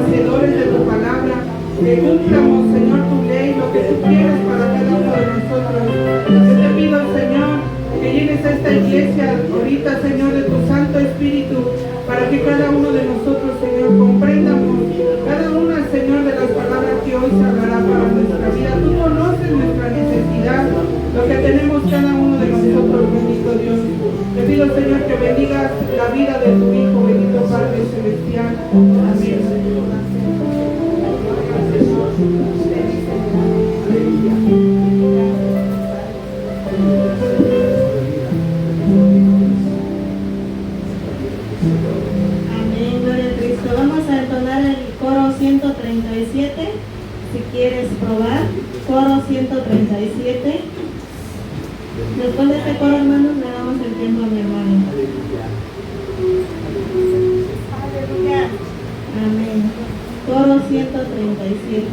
hacedores de tu palabra, que cumplamos, Señor, tu ley, lo que tú quieres para cada uno de nosotros. Yo te pido, Señor, que llenes a esta iglesia ahorita, Señor, de tu Santo Espíritu, para que cada uno de nosotros, Señor, comprendamos cada una, Señor, de las palabras que hoy se hablará para nuestra vida. Tú conoces nuestra necesidad, lo que tenemos cada uno de nosotros, bendito Dios. Te pido, Señor, que bendigas la vida de tu Hijo, bendito Padre Celestial. Amén. Amén, gloria a Cristo. Vamos a entonar el coro 137. Si quieres probar, coro 137. Después de este coro, hermanos, le damos el tiempo a mi hermano. Aleluya. Amén. Coro 137.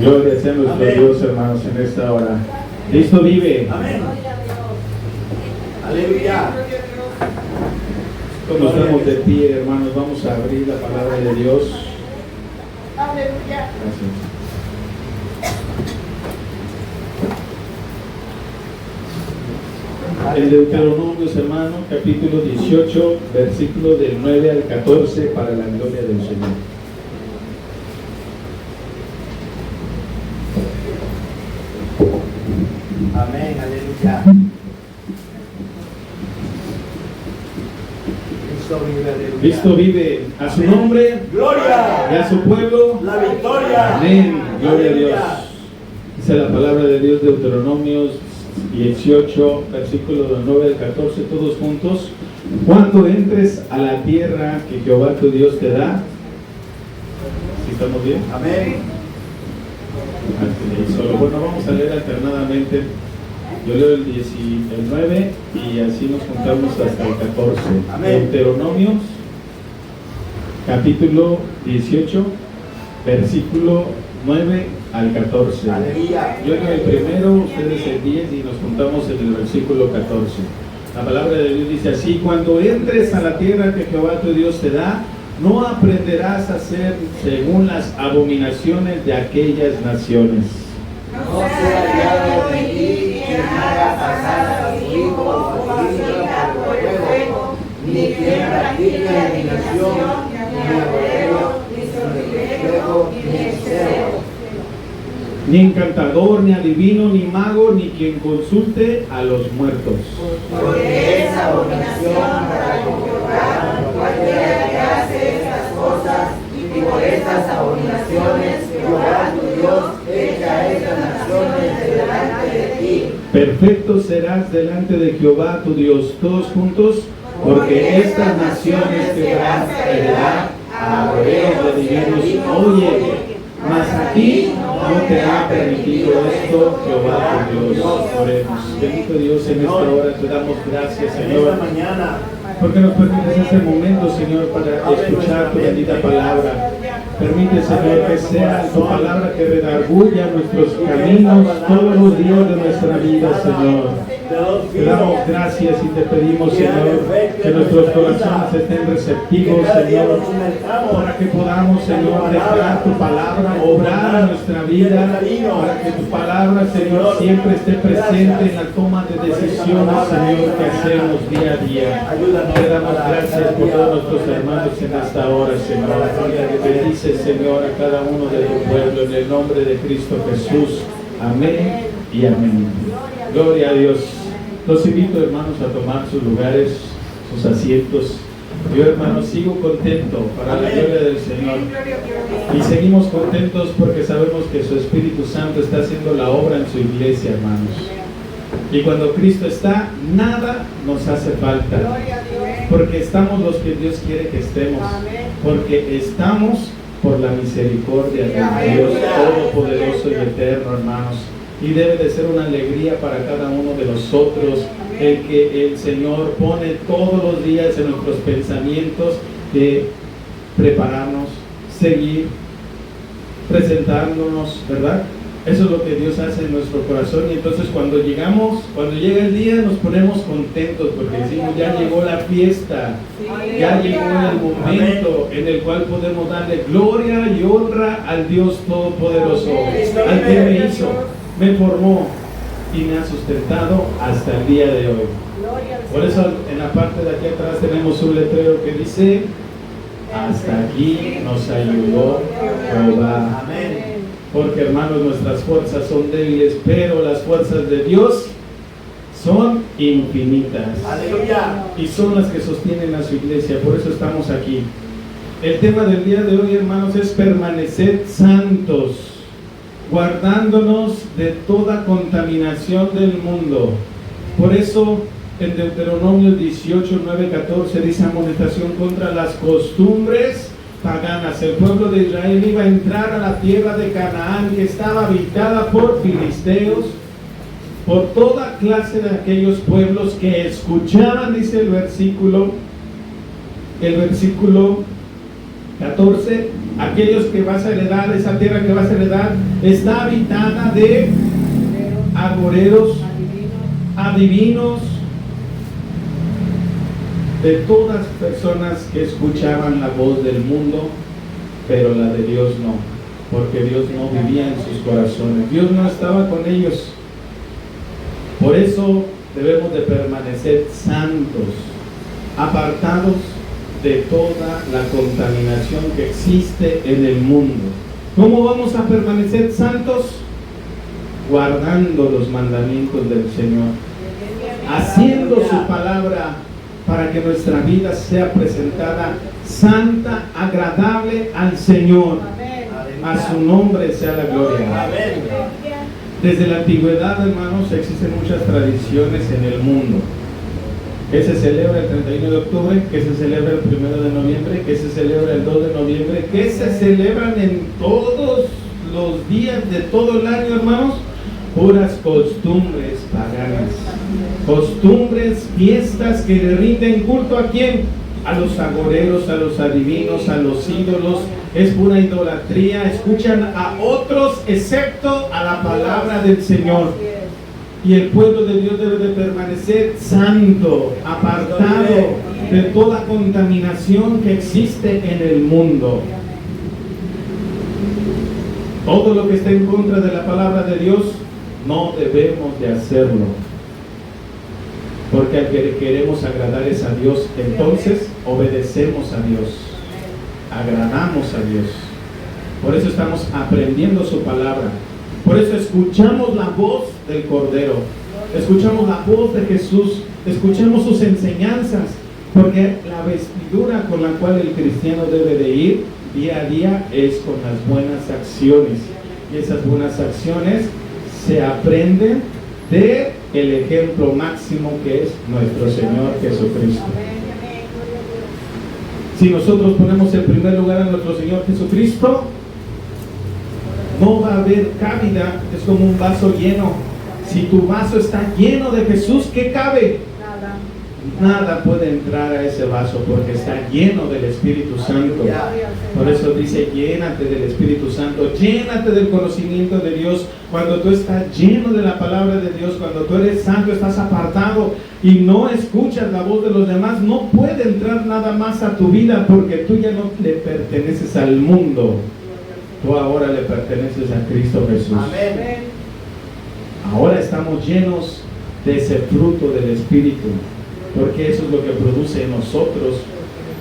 Gloria sea nuestro Dios, hermanos, en esta hora. Cristo vive. Amén. Aleluya. Cuando estamos de pie, hermanos, vamos a abrir la palabra de Dios. Aleluya. Gracias. En Deuteronomios, hermano, capítulo 18, versículo del 9 al 14, para la gloria del Señor. Amén, aleluya. Cristo vive, aleluya. Cristo vive. A su nombre, gloria. y a su pueblo, La victoria. amén. Gloria a Dios. Aleluya. Dice la palabra de Dios, Deuteronomios 18, versículo del 9 al 14, todos juntos. Cuando entres a la tierra que Jehová tu Dios te da. ¿Sí estamos bien? Amén. Solo, bueno, vamos a leer alternadamente. Yo leo el 9 y así nos contamos hasta el 14. Amén. Deuteronomios, capítulo 18, versículo 9 al 14. Aleluya. Yo leo el primero, ustedes el 10 y nos contamos en el versículo 14. La palabra de Dios dice así: cuando entres a la tierra que Jehová tu Dios te da, no aprenderás a hacer según las abominaciones de aquellas naciones. No sea hallado de ti quien haga pasar a su hijo o su hija por el fuego, ni quien practique adivinación, ni agorero, ni sortilegio, brujo, ni hechicero, ni encantador, ni adivino, ni mago, ni quien consulte a los muertos. porque es abominación para con Jehová cualquiera que hace estas cosas, y por estas abominaciones Jehová tu Dios echa estas naciones de delante de ti. Perfecto serás delante de Jehová tu Dios, todos juntos, porque estas naciones que vas a heredar a agoreros de divinos, oye, mas a ti no te ha permitido esto Jehová tu Dios. Oremos. Bendito Dios, en esta hora te damos gracias, Señor, porque nos permites este momento, Señor, para escuchar tu bendita palabra. Permite, Señor, que sea tu palabra que redarguya nuestros caminos todos los días de nuestra vida, Señor. Te damos gracias y te pedimos, Señor, que nuestros corazones estén receptivos, Señor, para que podamos, Señor, dejar tu palabra obrar en nuestra vida, para que tu palabra, Señor, siempre esté presente en la toma de decisiones, Señor, que hacemos día a día. Te damos gracias por todos nuestros hermanos en esta hora, Señor. Bendice, Señor, a cada uno de tu pueblo en el nombre de Cristo Jesús. Amén y amén. Gloria a Dios. Los invito, hermanos, a tomar sus lugares, sus asientos. Yo, hermanos, sigo contento para la gloria del Señor. Y seguimos contentos porque sabemos que su Espíritu Santo está haciendo la obra en su iglesia, hermanos. Y cuando Cristo está, nada nos hace falta. Porque estamos los que Dios quiere que estemos. Porque estamos por la misericordia de Dios Todopoderoso y Eterno, hermanos. Y debe de ser una alegría para cada uno de nosotros el que el Señor pone todos los días en nuestros pensamientos de prepararnos, seguir, presentándonos, ¿verdad? Eso es lo que Dios hace en nuestro corazón. Y entonces cuando llega el día, nos ponemos contentos porque decimos, ya llegó la fiesta, ya llegó el momento en el cual podemos darle gloria y honra al Dios Todopoderoso, al que me hizo, me formó y me ha sustentado hasta el día de hoy. Por eso en la parte de aquí atrás tenemos un letrero que dice, hasta aquí nos ayudó Jehová. Porque, hermanos, nuestras fuerzas son débiles, pero las fuerzas de Dios son infinitas. Aleluya. Y son las que sostienen a su iglesia. Por eso estamos aquí. El tema del día de hoy, hermanos, es permanecer santos, guardándonos de toda contaminación del mundo. Por eso en Deuteronomio 18, 9, 14 dice amonestación contra las costumbres paganas. El pueblo de Israel iba a entrar a la tierra de Canaán, que estaba habitada por filisteos, por toda clase de aquellos pueblos que escuchaban, dice el versículo 14, aquellos que vas a heredar, esa tierra que vas a heredar, está habitada de agoreros, adivinos, de todas personas que escuchaban la voz del mundo, pero la de Dios no, porque Dios no vivía en sus corazones, Dios no estaba con ellos. Por eso debemos de permanecer santos, apartados de toda la contaminación que existe en el mundo. ¿Cómo vamos a permanecer santos? Guardando los mandamientos del Señor, haciendo su palabra, para que nuestra vida sea presentada santa, agradable al Señor. A su nombre sea la gloria. Desde la antigüedad, hermanos, existen muchas tradiciones en el mundo. Que se celebra el 31 de octubre, que se celebra el 1 de noviembre, que se celebra el 2 de noviembre, que se celebran en todos los días de todo el año, hermanos. Puras costumbres paganas, costumbres, fiestas que le rinden culto ¿a quién? A los agoreros, a los adivinos, a los ídolos. Es pura idolatría, escuchan a otros excepto a la palabra del Señor. Y el pueblo de Dios debe de permanecer santo, apartado de toda contaminación que existe en el mundo. Todo lo que esté en contra de la palabra de Dios, no debemos de hacerlo, porque al que queremos agradar es a Dios, entonces obedecemos a Dios, agradamos a Dios. Por eso estamos aprendiendo su palabra. Por eso escuchamos la voz del Cordero. Escuchamos la voz de Jesús. Escuchamos sus enseñanzas. Porque la vestidura con la cual el cristiano debe de ir día a día es con las buenas acciones. Y esas buenas acciones se aprenden de el ejemplo máximo que es nuestro Señor Jesucristo. Si nosotros ponemos en primer lugar a nuestro Señor Jesucristo, no va a haber cabida. Es como un vaso lleno. Si tu vaso está lleno de Jesús, ¿qué cabe? Nada puede entrar a ese vaso porque está lleno del Espíritu Santo. Por eso dice, llénate del Espíritu Santo, llénate del conocimiento de Dios. Cuando tú estás lleno de la palabra de Dios, cuando tú eres santo, estás apartado y no escuchas la voz de los demás, no puede entrar nada más a tu vida porque tú ya no le perteneces al mundo. Tú ahora le perteneces a Cristo Jesús. Amén. Ahora estamos llenos de ese fruto del Espíritu. Porque eso es lo que produce en nosotros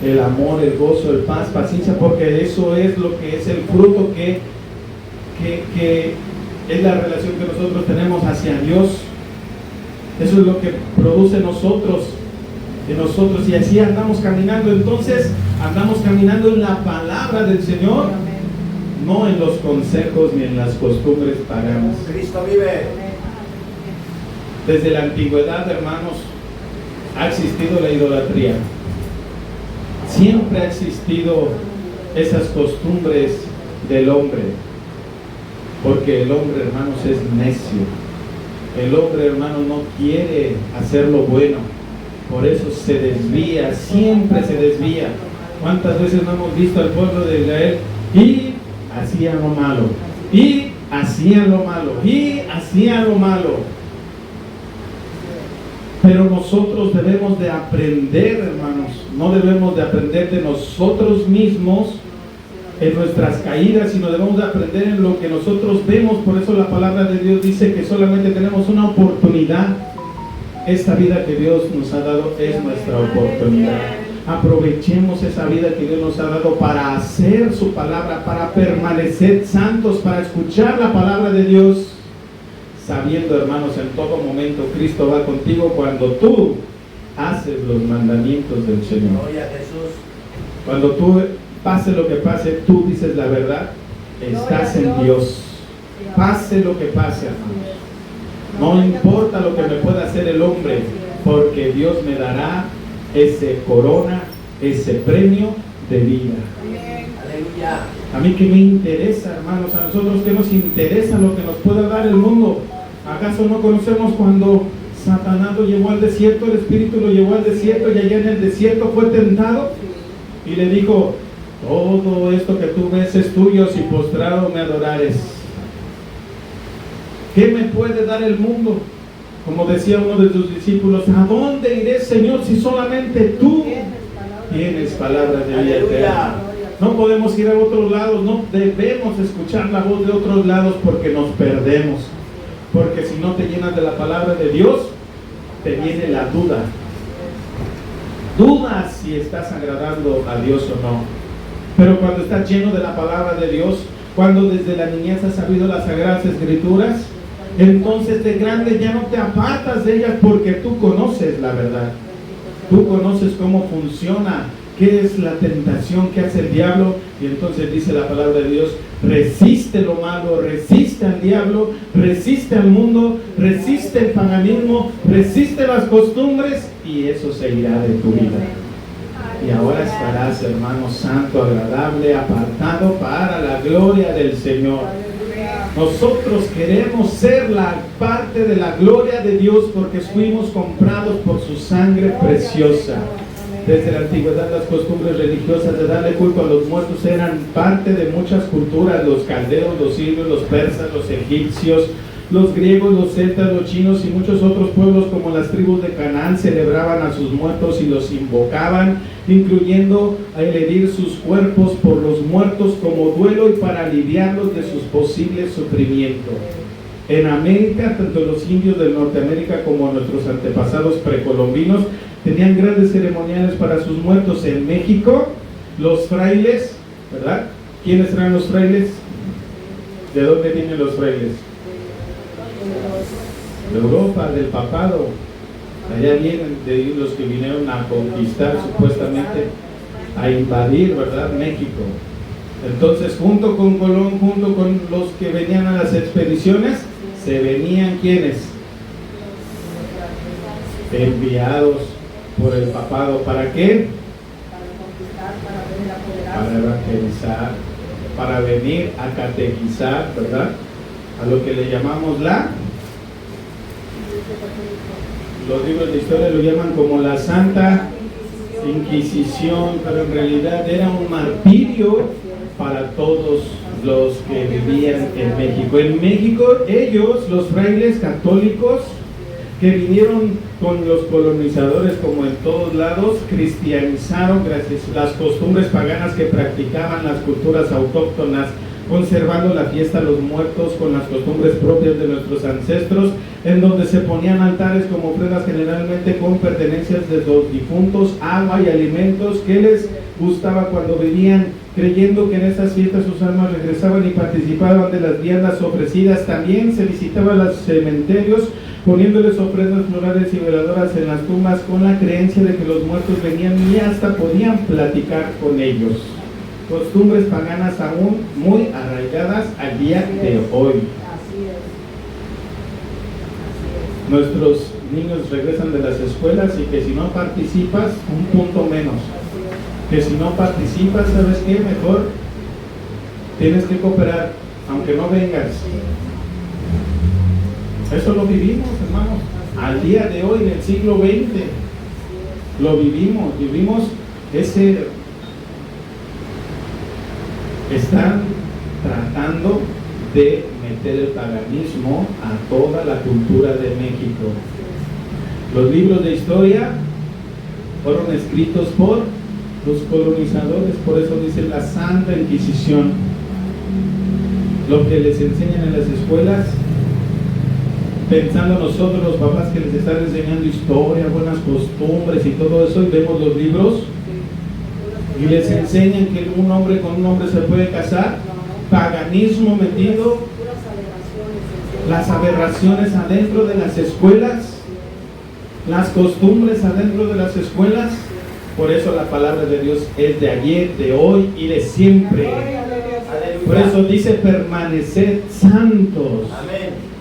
el amor, el gozo, el paz, paciencia, porque eso es lo que es el fruto que es la relación que nosotros tenemos hacia Dios. Eso es lo que produce en nosotros, y así andamos caminando. Entonces andamos caminando en la palabra del Señor, no en los consejos ni en las costumbres paganas. Cristo vive. Desde la antigüedad, hermanos, ha existido la idolatría. Siempre ha existido esas costumbres del hombre, porque el hombre, hermanos, es necio. El hombre, hermano, no quiere hacer lo bueno, por eso se desvía, siempre se desvía. ¿Cuántas veces no hemos visto al pueblo de Israel y hacían lo malo, y hacían lo malo, y hacían lo malo? Pero nosotros debemos de aprender, hermanos, no debemos de aprender de nosotros mismos en nuestras caídas, sino debemos de aprender en lo que nosotros vemos. Por eso la palabra de Dios dice que solamente tenemos una oportunidad. Esta vida que Dios nos ha dado es nuestra oportunidad. Aprovechemos esa vida que Dios nos ha dado para hacer su palabra, para permanecer santos, para escuchar la palabra de Dios. Sabiendo, hermanos, en todo momento Cristo va contigo cuando tú haces los mandamientos del Señor. Gloria a Jesús. Cuando tú, pase lo que pase, tú dices la verdad, estás en Dios. Pase lo que pase, hermanos. No importa lo que me pueda hacer el hombre, porque Dios me dará ese corona, ese premio de vida. Aleluya. A mí que me interesa, hermanos, a nosotros que nos interesa lo que nos pueda dar el mundo. ¿Acaso no conocemos cuando Satanás lo llevó al desierto, el Espíritu lo llevó al desierto y allá en el desierto fue tentado? Y le dijo, todo esto que tú ves es tuyo si postrado me adorares. ¿Qué me puede dar el mundo? Como decía uno de tus discípulos, ¿a dónde iré, Señor, si solamente tú tienes palabras de vida eterna? No podemos ir a otros lados, no debemos escuchar la voz de otros lados porque nos perdemos. Porque si no te llenas de la palabra de Dios, te viene la duda. Dudas si estás agradando a Dios o no. Pero cuando estás lleno de la palabra de Dios, cuando desde la niñez has sabido las Sagradas Escrituras, entonces de grande ya no te apartas de ellas porque tú conoces la verdad. Tú conoces cómo funciona, qué es la tentación que hace el diablo, y entonces dice la palabra de Dios, resiste lo malo, resiste al diablo, resiste al mundo, resiste el paganismo, resiste las costumbres, y eso se irá de tu vida. Y ahora estarás, hermano santo, agradable, apartado para la gloria del Señor. Nosotros queremos ser la parte de la gloria de Dios porque fuimos comprados por su sangre preciosa. Desde la antigüedad las costumbres religiosas de darle culto a los muertos eran parte de muchas culturas. Los caldeos, los sirios, los persas, los egipcios, los griegos, los celtas, los chinos y muchos otros pueblos como las tribus de Canaán celebraban a sus muertos y los invocaban, incluyendo el herir sus cuerpos por los muertos como duelo y para aliviarlos de sus posibles sufrimientos. En América, tanto los indios de Norteamérica como nuestros antepasados precolombinos tenían grandes ceremoniales para sus muertos. En México, los frailes, ¿verdad?, ¿Quiénes eran los frailes? ¿De dónde vienen los frailes? De Europa, del papado. Allá vienen de los que vinieron a conquistar supuestamente, a invadir, ¿verdad?, México. Entonces, junto con Colón, junto con los que venían a las expediciones, se venían ¿quiénes? Enviados por el papado. ¿Para qué? Para evangelizar, para venir a catequizar, ¿verdad?, a lo que le llamamos los libros de historia lo llaman como la Santa Inquisición, pero en realidad era un martirio para todos los que vivían en México. En México, ellos, los frailes católicos, que vinieron con los colonizadores como en todos lados, cristianizaron gracias a las costumbres paganas que practicaban las culturas autóctonas, conservando la fiesta a los muertos con las costumbres propias de nuestros ancestros, en donde se ponían altares como ofrendas generalmente con pertenencias de los difuntos, agua y alimentos que les gustaba cuando vivían, creyendo que en esas fiestas sus almas regresaban y participaban de las viandas ofrecidas. También se visitaban los cementerios poniéndoles ofrendas florales y veladoras en las tumbas con la creencia de que los muertos venían y hasta podían platicar con ellos. Costumbres paganas aún muy arraigadas al día de hoy. Nuestros niños regresan de las escuelas y que si no participas, un punto menos. Que si no participas, ¿sabes qué? Mejor tienes que cooperar, aunque no vengas. Eso lo vivimos, hermanos. Al día de hoy, en el siglo XX, lo vivimos ese... Están tratando de meter el paganismo a toda la cultura de México. Los libros de historia fueron escritos por los colonizadores, por eso dice la Santa Inquisición. Lo que les enseñan en las escuelas, pensando nosotros los papás que les están enseñando historia, buenas costumbres y todo eso, y vemos los libros y les enseñan que un hombre con un hombre se puede casar, paganismo metido, las aberraciones adentro de las escuelas, las costumbres adentro de las escuelas. Por eso la palabra de Dios es de ayer, de hoy y de siempre. Por eso dice permaneced santos.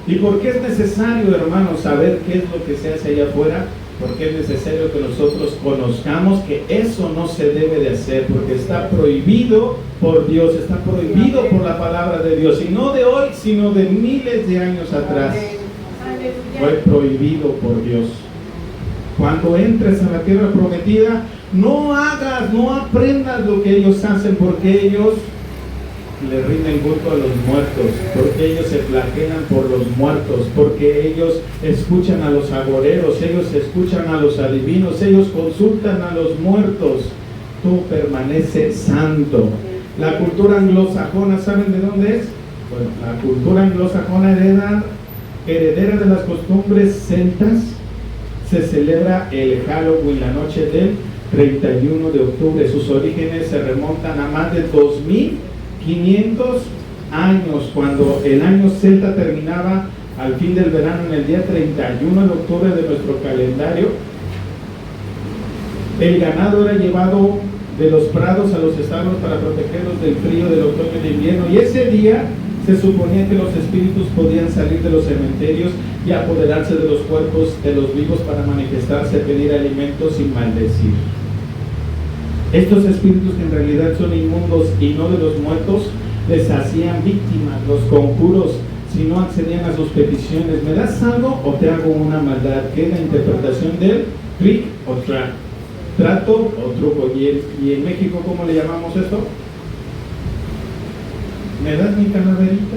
¿Y por qué es necesario, hermanos, saber qué es lo que se hace allá afuera? Porque es necesario que nosotros conozcamos que eso no se debe de hacer, porque está prohibido por Dios, está prohibido por la palabra de Dios, y no de hoy, sino de miles de años atrás. Fue prohibido por Dios. Cuando entres a la tierra prometida, no aprendas lo que ellos hacen, porque ellos le rinden culto a los muertos, porque ellos se flagelan por los muertos, porque ellos escuchan a los agoreros, ellos escuchan a los adivinos, ellos consultan a los muertos. Tú permaneces santo. La cultura anglosajona, ¿saben de dónde es? Bueno, la cultura anglosajona heredera de las costumbres celtas. Se celebra el Halloween, la noche del 31 de octubre. Sus orígenes se remontan a más de 2500 años, cuando el año celta terminaba al fin del verano en el día 31 de octubre de nuestro calendario. El ganado era llevado de los prados a los establos para protegerlos del frío del otoño y del invierno, y ese día se suponía que los espíritus podían salir de los cementerios y apoderarse de los cuerpos de los vivos para manifestarse, pedir alimentos y maldecir. Estos espíritus, que en realidad son inmundos y no de los muertos, les hacían víctimas. Los conjuros, si no accedían a sus peticiones, ¿me das algo o te hago una maldad? Que es la interpretación del trick o track, trato o truco. Y en México, ¿cómo le llamamos esto? ¿Me das mi calaverita?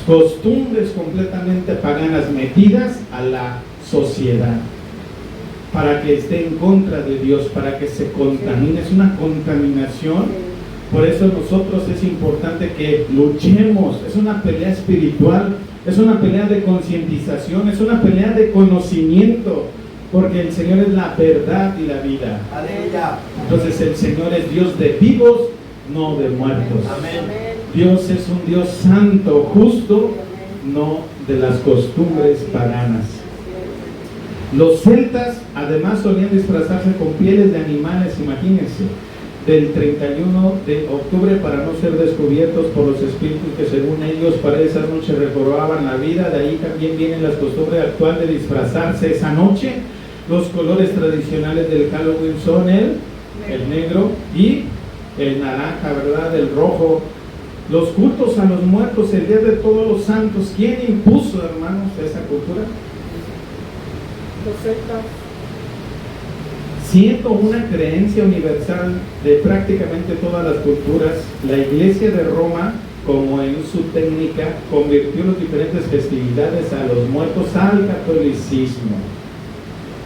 Costumbres completamente paganas metidas a la sociedad para que esté en contra de Dios, para que se contamine. Es una contaminación. Por eso nosotros es importante que luchemos. Es una pelea espiritual, es una pelea de concientización, es una pelea de conocimiento. porque el Señor es la verdad y la vida. Aleluya. Entonces el Señor es Dios de vivos, no de muertos. Amén. Dios es un Dios santo, justo, no de las costumbres paganas. Los celtas además solían disfrazarse con pieles de animales, imagínense, del 31 de octubre para no ser descubiertos por los espíritus que según ellos para esa noche reprobaban la vida. De ahí también vienen las costumbres actuales de disfrazarse esa noche. Los colores tradicionales del Halloween son el negro y el naranja, ¿verdad? El rojo. Los cultos a los muertos, el Día de Todos los Santos. ¿Quién impuso, hermanos, esa cultura? Los celtas. Siendo una creencia universal de prácticamente todas las culturas, la Iglesia de Roma, como en su técnica, convirtió las diferentes festividades a los muertos al catolicismo.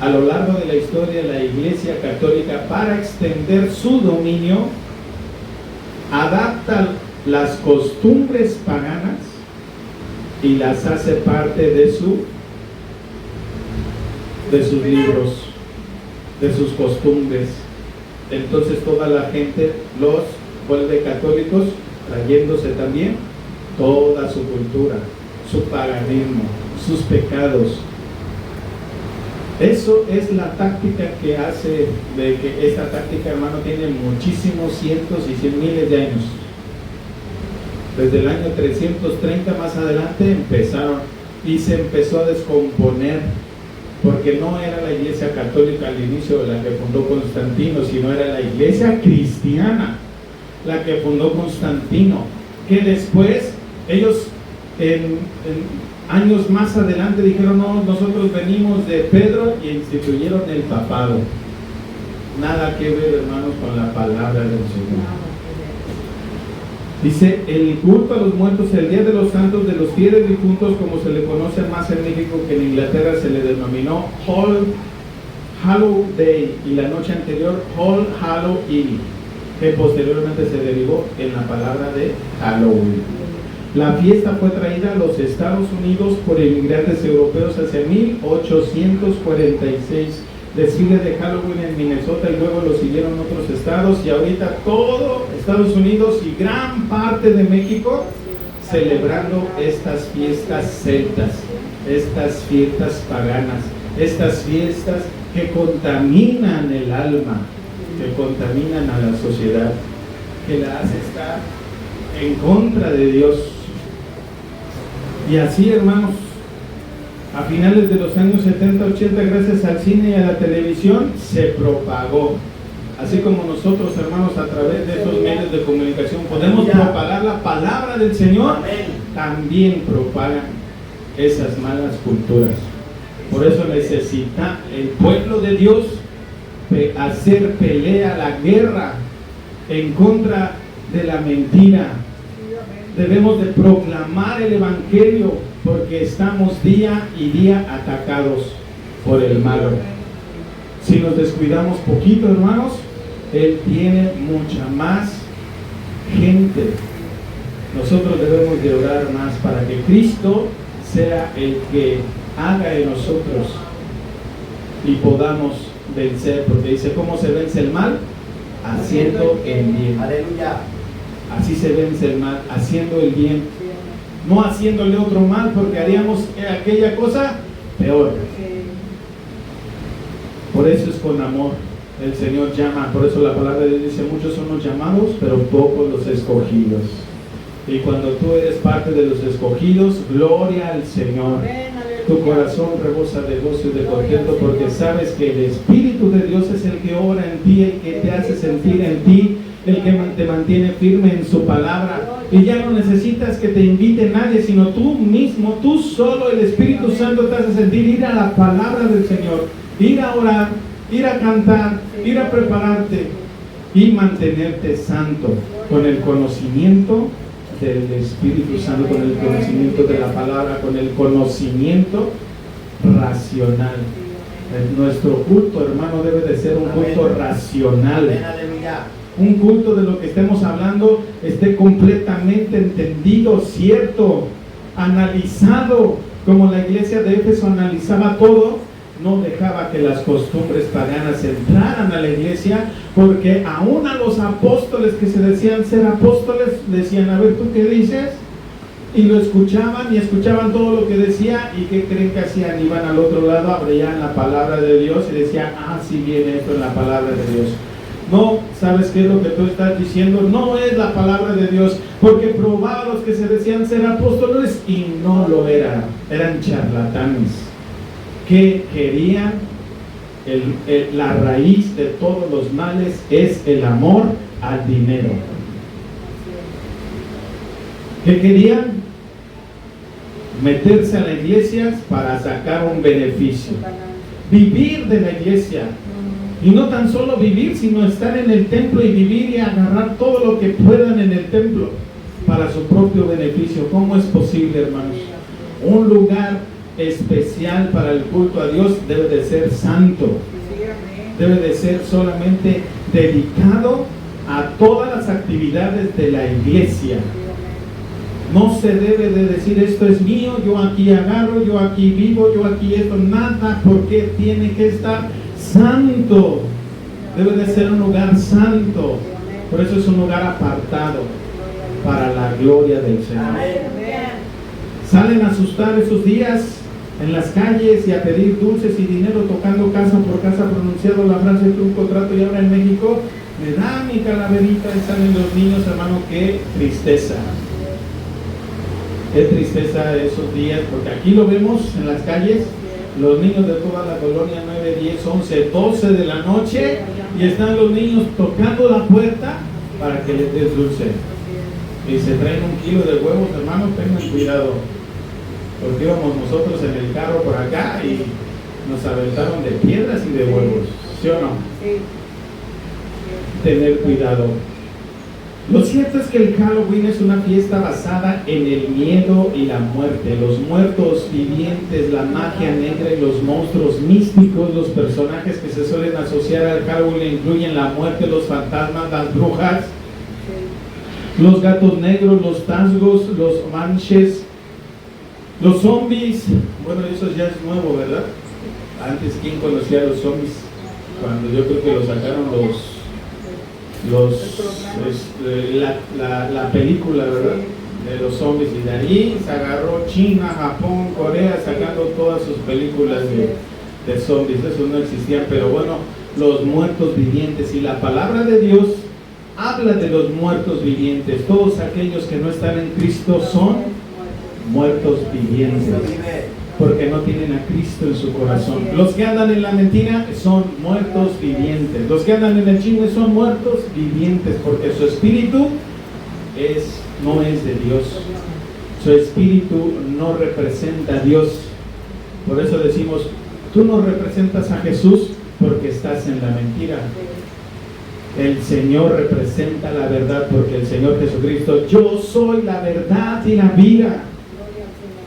A lo largo de la historia, la Iglesia católica, para extender su dominio, adapta las costumbres paganas y las hace parte de sus libros, de sus costumbres. Entonces toda la gente los vuelve católicos, trayéndose también toda su cultura, su paganismo, sus pecados. Eso es la táctica que hace, de que esta táctica, hermano, tiene muchísimos cientos y cien miles de años. Desde el año 330 más adelante empezaron y se empezó a descomponer, porque no era la iglesia católica al inicio la que fundó Constantino, sino era la iglesia cristiana la que fundó Constantino, que después ellos en años más adelante dijeron: no, nosotros venimos de Pedro, y instituyeron el papado. Nada que ver, hermanos, con la palabra del Señor. Dice: el culto a los muertos, el Día de los Santos de los Fieles Difuntos, como se le conoce más en México que en Inglaterra, se le denominó All Hallow Day, y la noche anterior All Hallow Eve, que posteriormente se derivó en la palabra de Halloween. La fiesta fue traída a los Estados Unidos por inmigrantes europeos hacia 1846. Desfile de Halloween en Minnesota, y luego lo siguieron otros estados, y ahorita todo Estados Unidos y gran parte de México celebrando estas fiestas celtas, estas fiestas paganas, estas fiestas que contaminan el alma, que contaminan a la sociedad, que la hace estar en contra de Dios. Y así, hermanos, a finales de los años 70-80, gracias al cine y a la televisión, se propagó. Así como nosotros, hermanos, a través de estos medios de comunicación podemos propagar la palabra del Señor, también propagan esas malas culturas. Por eso necesita el pueblo de Dios hacer pelea, la guerra en contra de la mentira. Debemos de proclamar el Evangelio, porque estamos día y día atacados por el malo. Si nos descuidamos poquito, hermanos, él tiene mucha más gente. Nosotros debemos de orar más para que Cristo sea el que haga en nosotros y podamos vencer, porque dice: ¿cómo se vence el mal? Haciendo el bien. Aleluya. Así se vence el mal, haciendo el bien, no haciéndole otro mal, porque haríamos aquella cosa peor. Por eso es con amor. El Señor llama, por eso la palabra de Dios dice: muchos son los llamados, pero pocos los escogidos. Y cuando tú eres parte de los escogidos, gloria al Señor. Tu corazón rebosa de gozo y de contento, porque sabes que el Espíritu de Dios es el que obra en ti, el que te hace sentir en ti, el que te mantiene firme en su palabra. Y ya no necesitas que te invite nadie, sino tú mismo, tú solo, el Espíritu Santo te hace sentir, ir a la palabra del Señor, ir a orar, ir a cantar, ir a prepararte y mantenerte santo con el conocimiento del Espíritu Santo, con el conocimiento de la palabra, con el conocimiento racional. Nuestro culto, hermano, debe de ser un culto racional. Un culto de lo que estemos hablando esté completamente entendido, cierto, analizado, como la iglesia de Éfeso analizaba todo, no dejaba que las costumbres paganas entraran a la iglesia, porque aún a los apóstoles que se decían ser apóstoles, decían, a ver, ¿tú qué dices? Y lo escuchaban y escuchaban todo lo que decía, y ¿qué creen que hacían? Iban al otro lado, abrían la palabra de Dios y decían, ah, sí viene esto en la palabra de Dios. No, ¿sabes qué es lo que tú estás diciendo? No es la palabra de Dios, porque probaba a los que se decían ser apóstoles y no lo eran, eran charlatanes, que querían, la raíz de todos los males es el amor al dinero. ¿Qué querían? Meterse a la iglesia para sacar un beneficio, vivir de la iglesia. Y no tan solo vivir, sino estar en el templo y vivir y agarrar todo lo que puedan en el templo para su propio beneficio. ¿Cómo es posible, hermanos? Un lugar especial para el culto a Dios debe de ser santo. Debe de ser solamente dedicado a todas las actividades de la iglesia. No se debe de decir, esto es mío, yo aquí agarro, yo aquí vivo, yo aquí esto, nada, porque tiene que estar santo. Debe de ser un lugar santo. Por eso es un lugar apartado para la gloria del Señor. Salen a asustar esos días en las calles y a pedir dulces y dinero, tocando casa por casa, pronunciando la frase truco, trato. Y ahora en México, me da mi calaverita y salen los niños, hermano. Qué tristeza. Qué tristeza esos días, porque aquí lo vemos en las calles, los niños de toda la colonia, 9, 10, 11, 12 de la noche, y están los niños tocando la puerta para que les des dulce. Y se traen 1 kilo de huevos, hermanos, tengan cuidado, porque íbamos nosotros en el carro por acá y nos aventaron de piedras y de huevos, ¿sí o no? Tener cuidado. Lo cierto es que el Halloween es una fiesta basada en el miedo y la muerte, los muertos vivientes, la magia negra y los monstruos místicos. Los personajes que se suelen asociar al Halloween incluyen la muerte, los fantasmas, las brujas, los gatos negros, los tasgos, los manches, los zombies. Bueno, eso ya es nuevo, ¿verdad? Antes, ¿quién conocía a los zombies? Cuando yo creo que lo sacaron la película, ¿verdad? De los zombies, y de allí se agarró China, Japón, Corea, sacando todas sus películas de zombies. Eso no existía, pero bueno, los muertos vivientes, y la palabra de Dios habla de los muertos vivientes. Todos aquellos que no están en Cristo son muertos vivientes, porque no tienen a Cristo en su corazón. Los que andan en la mentira son muertos vivientes. Los que andan en el chisme son muertos vivientes, porque su espíritu no es de Dios. Su espíritu no representa a Dios. Por eso decimos, tú no representas a Jesús porque estás en la mentira. El Señor representa la verdad, porque el Señor Jesucristo, yo soy la verdad y la vida.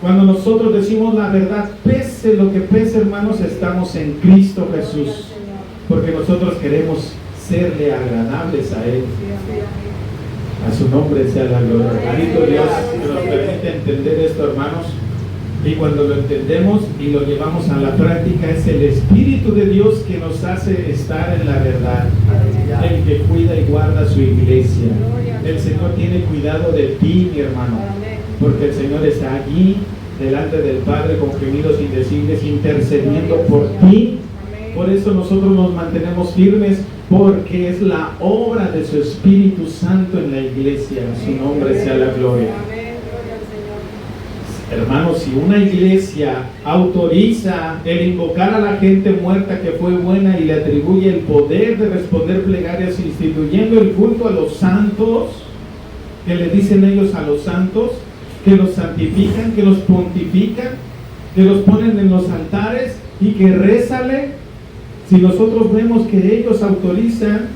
Cuando nosotros decimos la verdad, pese lo que pese, hermanos, estamos en Cristo Jesús, porque nosotros queremos serle agradables a Él. A su nombre sea la gloria. Bendito Dios que nos permite entender esto, hermanos, y cuando lo entendemos y lo llevamos a la práctica, es el Espíritu de Dios que nos hace estar en la verdad, el que cuida y guarda su iglesia. El Señor tiene cuidado de ti, mi hermano, porque el Señor está allí delante del Padre con gemidos indecibles, intercediendo por ti. Por eso nosotros nos mantenemos firmes, porque es la obra de su Espíritu Santo en la iglesia. A su nombre sea la gloria. Hermanos, si una iglesia autoriza el invocar a la gente muerta que fue buena y le atribuye el poder de responder plegarias, instituyendo el culto a los santos, que le dicen ellos a los santos, que los santifican, que los pontifican, que los ponen en los altares y que rézale, si nosotros vemos que ellos autorizan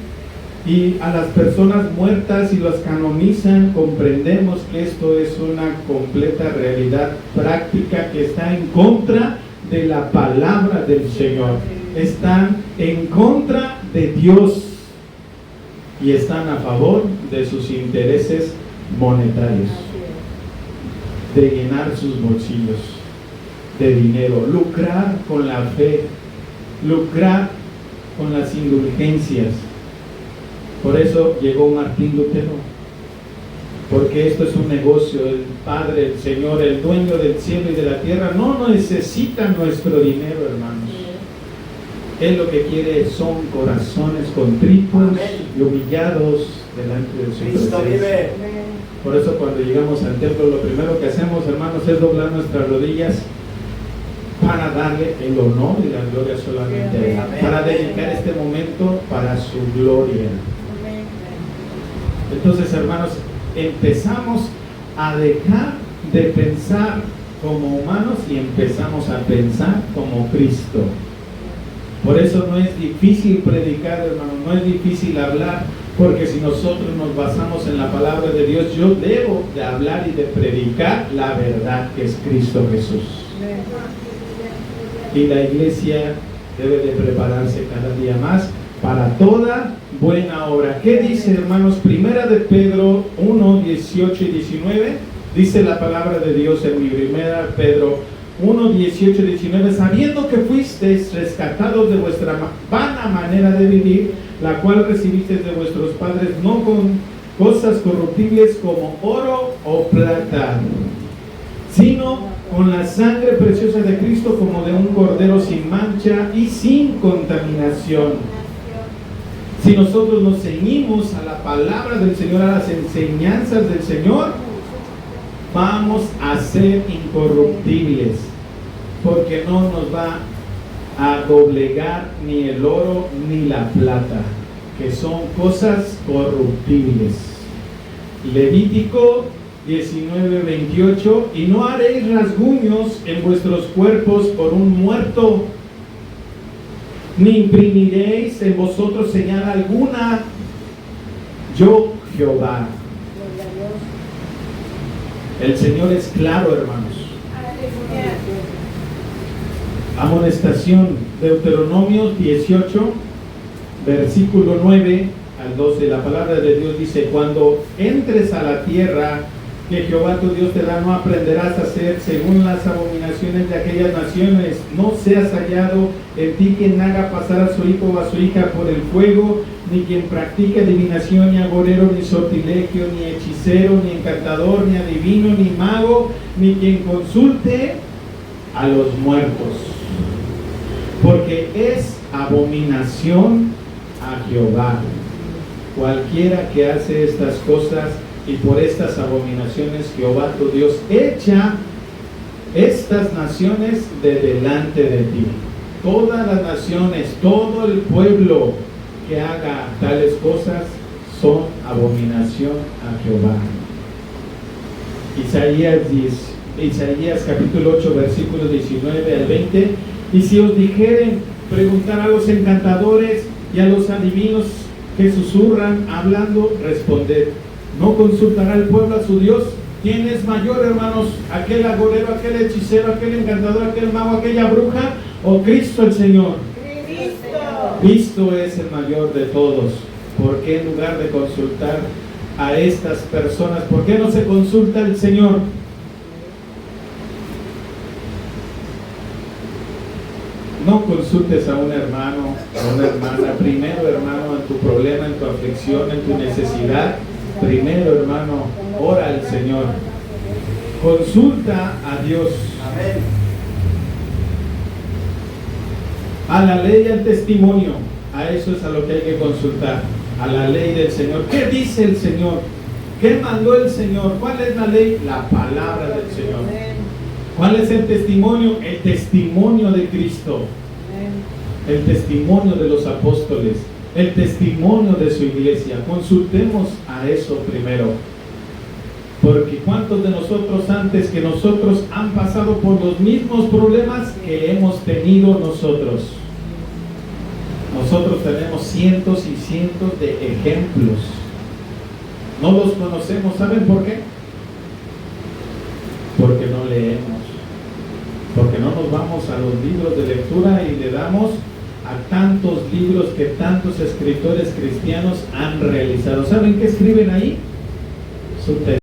y a las personas muertas y las canonizan, comprendemos que esto es una completa realidad práctica que está en contra de la palabra del Señor. Están en contra de Dios y están a favor de sus intereses monetarios, de llenar sus bolsillos de dinero, lucrar con la fe lucrar con las indulgencias. Por eso llegó Martín Lutero, porque esto es un negocio. El Padre, el Señor, el dueño del cielo y de la tierra no necesita nuestro dinero, hermanos. Él lo que quiere son corazones contritos y humillados delante de su presencia. Por eso cuando llegamos al templo, lo primero que hacemos, hermanos, es doblar nuestras rodillas para darle el honor y la gloria solamente a Él, para dedicar este momento para su gloria. Entonces, hermanos, empezamos a dejar de pensar como humanos y empezamos a pensar como Cristo. Por eso no es difícil predicar, hermano, no es difícil hablar, porque si nosotros nos basamos en la palabra de Dios, yo debo de hablar y de predicar la verdad que es Cristo Jesús. Y la iglesia debe de prepararse cada día más para toda buena obra. ¿Qué dice, hermanos? Primera de Pedro 1, 18 y 19. Dice la palabra de Dios en mi primera Pedro 1, 18 y 19. Sabiendo que fuisteis rescatados de vuestra vana manera de vivir, la cual recibisteis de vuestros padres, no con cosas corruptibles como oro o plata, sino con la sangre preciosa de Cristo, como de un cordero sin mancha y sin contaminación. Si nosotros nos ceñimos a la palabra del Señor, a las enseñanzas del Señor, vamos a ser incorruptibles, porque no nos va a doblegar ni el oro ni la plata, que son cosas corruptibles. Levítico 19:28, y no haréis rasguños en vuestros cuerpos por un muerto, ni imprimiréis en vosotros señal alguna, yo Jehová. El Señor es claro, hermanos. Amonestación, Deuteronomio 18, versículo 9 al 12. La palabra de Dios dice: cuando entres a la tierra que Jehová tu Dios te da, no aprenderás a hacer según las abominaciones de aquellas naciones. No seas hallado en ti quien haga pasar a su hijo o a su hija por el fuego, ni quien practique adivinación, ni agorero, ni sortilegio, ni hechicero, ni encantador, ni adivino, ni mago, ni quien consulte a los muertos, porque es abominación a Jehová cualquiera que hace estas cosas, y por estas abominaciones Jehová tu Dios echa estas naciones de delante de ti. Todas las naciones, todo el pueblo que haga tales cosas son abominación a Jehová. Isaías capítulo 8 versículos 19 al 20. Y si os dijeren, preguntar a los encantadores y a los adivinos que susurran hablando, responded: ¿no consultará el pueblo a su Dios? ¿Quién es mayor, hermanos? ¿Aquel agorero, aquel hechicero, aquel encantador, aquel mago, aquella bruja, o Cristo el Señor? Cristo es el mayor de todos. ¿Por qué en lugar de consultar a estas personas, por qué no se consulta al Señor? No consultes a un hermano, a una hermana. Primero, hermano, en tu problema, en tu aflicción, en tu necesidad, primero, hermano, ora al Señor. Consulta a Dios. Amén. A la ley y al testimonio, a eso es a lo que hay que consultar, a la ley del Señor. ¿Qué dice el Señor? ¿Qué mandó el Señor? ¿Cuál es la ley? La palabra del Señor. ¿Cuál es el testimonio? El testimonio de Cristo, el testimonio de los apóstoles, el testimonio de su iglesia. Consultemos a eso primero, porque ¿cuántos de nosotros antes que nosotros han pasado por los mismos problemas que hemos tenido nosotros? Nosotros tenemos cientos y cientos de ejemplos. No los conocemos. ¿Saben por qué? Porque no leemos, porque no nos vamos a los libros de lectura y le damos a tantos libros que tantos escritores cristianos han realizado. ¿Saben qué escriben ahí? Su